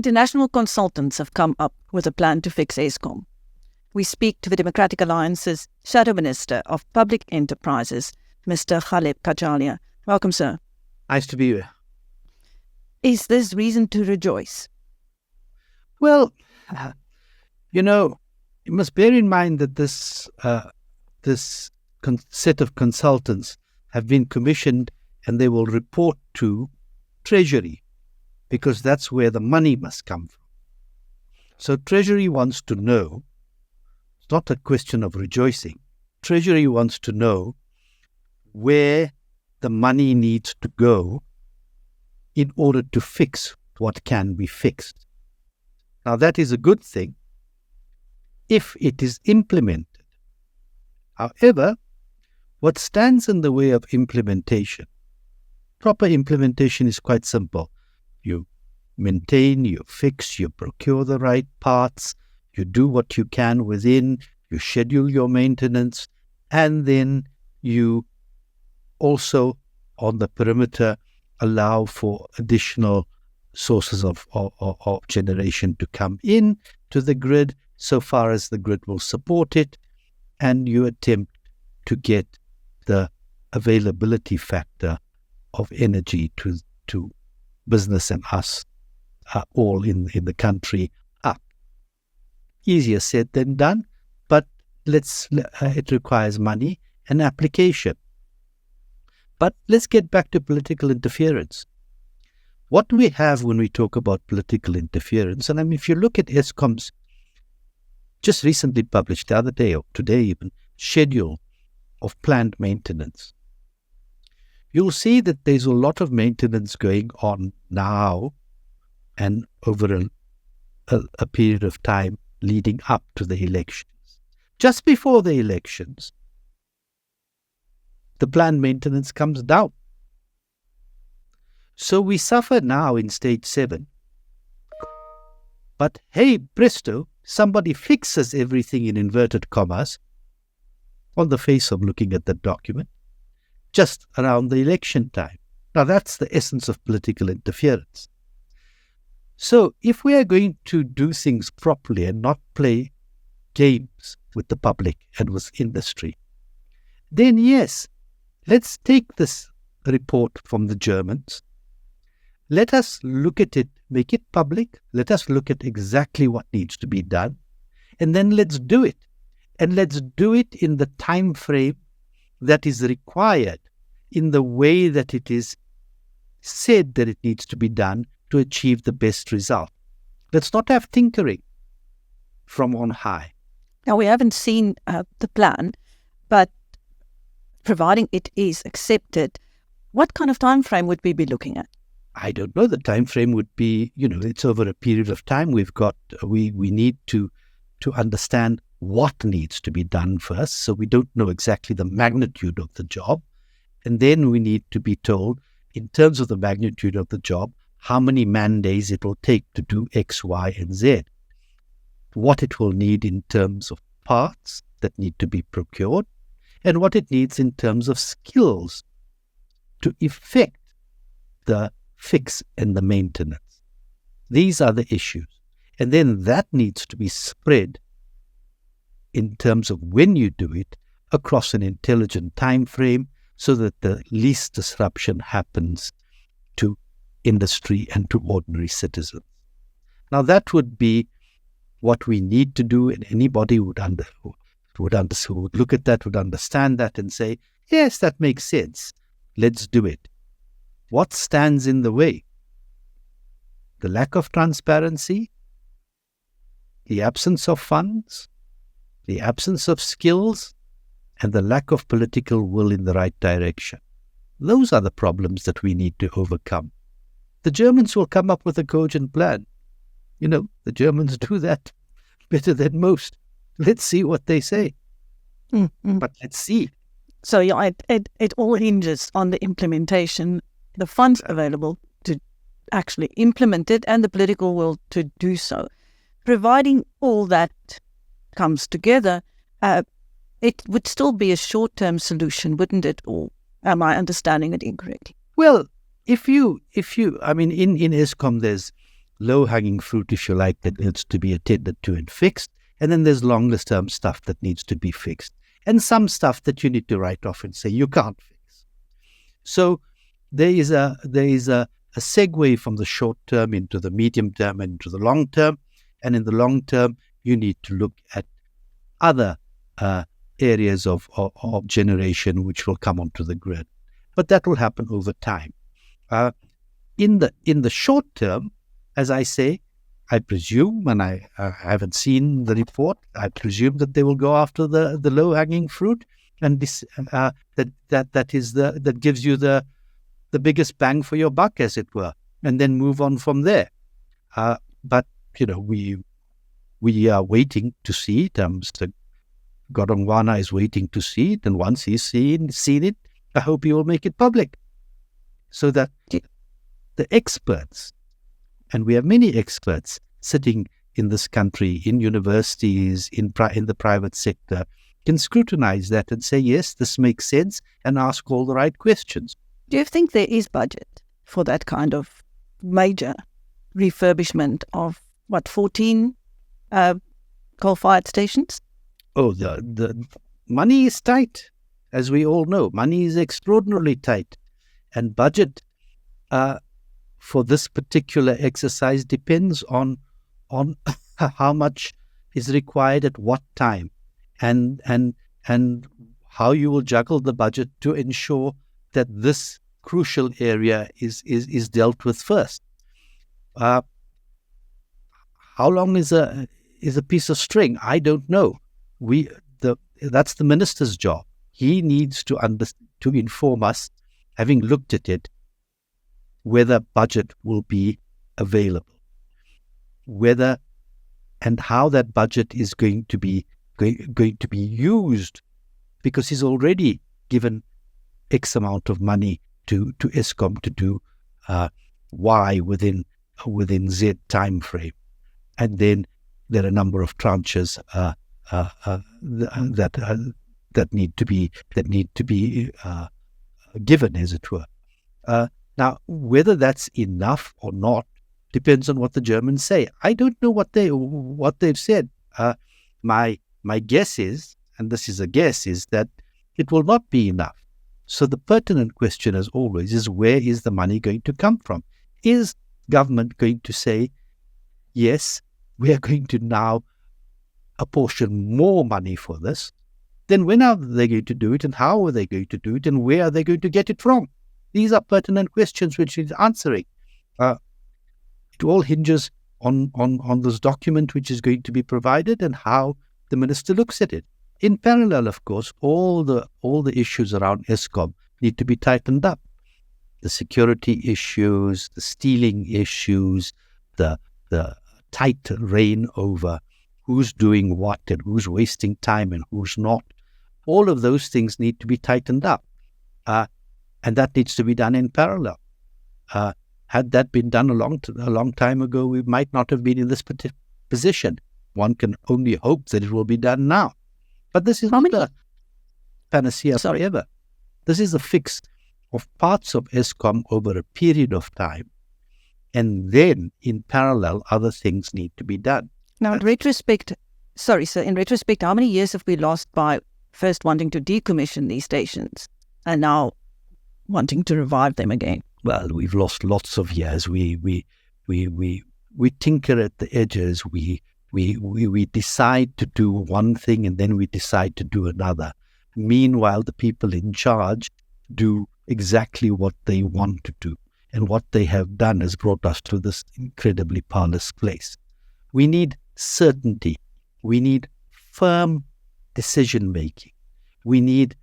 International consultants have come up with a plan to fix Eskom. We speak to the Democratic Alliance's Shadow Minister of Public Enterprises, Mr. Chaleb Gachalia. Welcome, sir. Nice to be here. Is this reason to rejoice? Well, you must bear in mind that this set of consultants have been commissioned and they will report to Treasury because that's where the money must come from. So Treasury wants to know, it's not a question of rejoicing, Treasury wants to know where the money needs to go in order to fix what can be fixed. Now that is a good thing if it is implemented. However, what stands in the way of implementation? Proper implementation is quite simple. You maintain, you fix, you procure the right parts, you do what you can within, you schedule your maintenance, and then you also, on the perimeter, allow for additional sources of generation to come in to the grid so far as the grid will support it, and you attempt to get the availability factor of energy to business and us all in the country up. Easier said than done, but it requires money and application. But let's get back to political interference. What we have when we talk about political interference, and if you look at Eskom's just recently published, the other day or today even, schedule of planned maintenance, you'll see that there's a lot of maintenance going on now and over a period of time leading up to the elections. Just before the elections, the planned maintenance comes down. So we suffer now in stage 7. But hey, presto, somebody fixes everything in inverted commas on the face of looking at the document just around the election time. Now that's the essence of political interference. So if we are going to do things properly and not play games with the public and with industry, then yes, let's take this report from the Germans. Let us look at it, make it public. Let us look at exactly what needs to be done. And then let's do it. And let's do it in the time frame that is required, in the way that it is said that it needs to be done to achieve the best result. Let's not have tinkering from on high. Now, we haven't seen the plan, but providing it is accepted, what kind of time frame would we be looking at? I don't know. The time frame would be, it's over a period of time. We need to understand what needs to be done first. So we don't know exactly the magnitude of the job. And then we need to be told, in terms of the magnitude of the job, how many man days it will take to do X, Y, and Z. What it will need in terms of parts that need to be procured, and what it needs in terms of skills to effect the fix and the maintenance. These are the issues. And then that needs to be spread in terms of when you do it across an intelligent time frame so that the least disruption happens to industry and to ordinary citizens. Now that would be what we need to do, and anybody who would look at that, would understand that and say, yes, that makes sense. Let's do it. What stands in the way? The lack of transparency, the absence of funds, the absence of skills, and the lack of political will in the right direction. Those are the problems that we need to overcome. The Germans will come up with a cogent plan. The Germans do that better than most. Let's see what they say. Mm-hmm. But let's see. So it all hinges on the implementation, the funds available to actually implement it, and the political will to do so. Providing all that comes together, it would still be a short-term solution, wouldn't it? Or am I understanding it incorrectly? Well, if you, in Eskom, low-hanging fruit, if you like, that needs to be attended to and fixed. And then there's longer-term stuff that needs to be fixed. And some stuff that you need to write off and say you can't fix. So there is a segue from the short term into the medium term and into the long term. And in the long term, you need to look at other areas of generation which will come onto the grid. But that will happen over time. In the short term, as I say, I presume, and I haven't seen the report, I presume that they will go after the low-hanging fruit, and this that gives you the biggest bang for your buck, as it were, and then move on from there. But we are waiting to see it. Mr. Godongwana is waiting to see it, and once he's seen it, I hope he will make it public, so that the experts, and we have many experts sitting in this country, in universities, in the private sector, can scrutinize that and say, yes, this makes sense, and ask all the right questions. Do you think there is budget for that kind of major refurbishment of, 14 coal-fired stations? Oh, the money is tight, as we all know. Money is extraordinarily tight. And budget for this particular exercise depends on how much is required at what time, and how you will juggle the budget to ensure that this crucial area is dealt with first. How long is a piece of string? I don't know. That's the minister's job. He needs to inform us, having looked at it, whether budget will be available, whether and how that budget is going to be used, because he's already given X amount of money to Eskom to do Y within Z time frame, and then there are a number of tranches that need to be given, as it were. Now, whether that's enough or not depends on what the Germans say. I don't know what they've said. My guess is, and this is a guess, is that it will not be enough. So the pertinent question, as always, is where is the money going to come from? Is government going to say, yes, we are going to now apportion more money for this? Then when are they going to do it, and how are they going to do it, and where are they going to get it from? These are pertinent questions which need answering. It all hinges on this document which is going to be provided and how the minister looks at it. In parallel, of course, all the issues around Eskom need to be tightened up. The security issues, the stealing issues, the tight rein over who's doing what and who's wasting time and who's not. All of those things need to be tightened up. And that needs to be done in parallel. Had that been done a long time ago, we might not have been in this position. One can only hope that it will be done now. But this is not a panacea forever. This is a fix of parts of Eskom over a period of time. And then, in parallel, other things need to be done. Now, in retrospect, how many years have we lost by first wanting to decommission these stations and now wanting to revive them again? Well, we've lost lots of years. We tinker at the edges. We decide to do one thing and then we decide to do another. Meanwhile, the people in charge do exactly what they want to do. And what they have done has brought us to this incredibly powerless place. We need certainty. We need firm decision-making. We need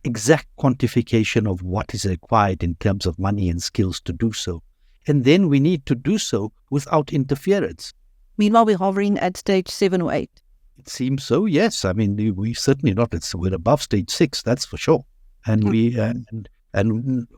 exact quantification of what is required in terms of money and skills to do so. And then we need to do so without interference. Meanwhile, we're hovering at stage 7 or 8. It seems so, yes. I mean, we certainly not. We're above stage 6, that's for sure. And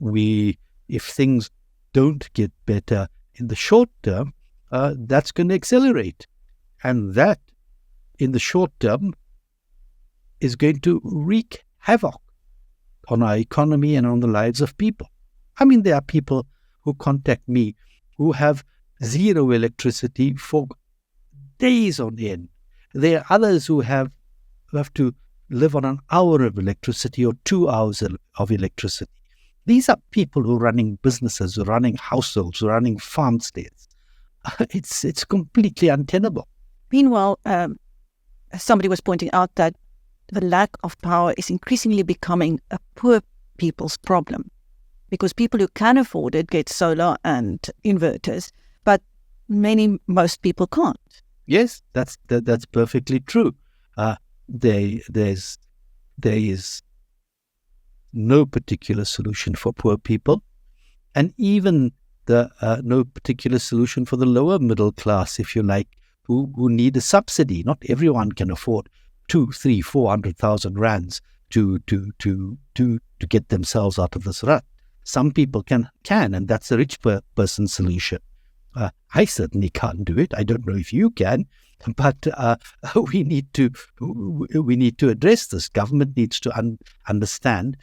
we, if things don't get better in the short term, that's going to accelerate. And that, in the short term, is going to wreak havoc on our economy and on the lives of people. I mean, there are people who contact me who have zero electricity for days on end. There are others who have to live on an hour of electricity or 2 hours of electricity. These are people who are running businesses, who are running households, who are running farmsteads. It's completely untenable. Meanwhile, somebody was pointing out that the lack of power is increasingly becoming a poor people's problem, because people who can afford it get solar and inverters, but most people can't. Yes, that's perfectly true. There is no particular solution for poor people, and even no particular solution for the lower middle class, if you like, who need a subsidy. Not everyone can afford 200,000, 300,000, 400,000 rands to get themselves out of this rut. Some people can, and that's a rich person's solution. I certainly can't do it. I don't know if you can, but we need to address this. Government needs to understand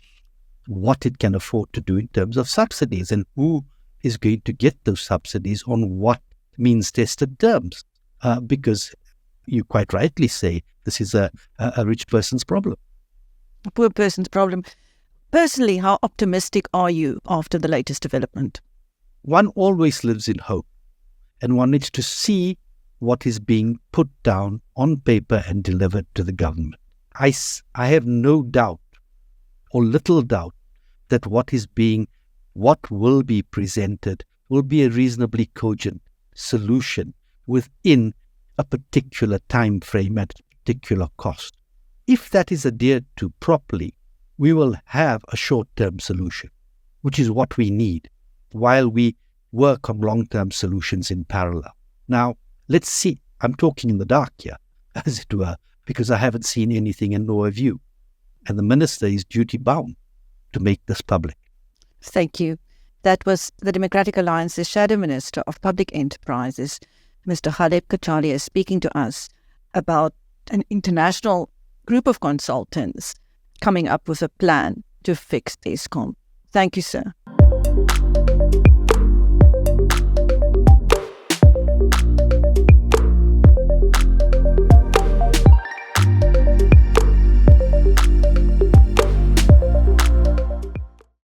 what it can afford to do in terms of subsidies, and who is going to get those subsidies on what means-tested terms. Because you quite rightly say this is a rich person's problem. A poor person's problem. Personally, how optimistic are you after the latest development? One always lives in hope, and one needs to see what is being put down on paper and delivered to the government. I have no doubt, or little doubt, that what will be presented will be a reasonably cogent solution within a particular time frame at a particular cost. If that is adhered to properly, we will have a short-term solution, which is what we need, while we work on long-term solutions in parallel. Now, let's see. I'm talking in the dark here, as it were, because I haven't seen anything and nor have you. And the minister is duty-bound to make this public. Thank you. That was the Democratic Alliance's Shadow Minister of Public Enterprises, Mr. Chaleb Gachalia, speaking to us about an international group of consultants coming up with a plan to fix Eskom. Thank you, sir.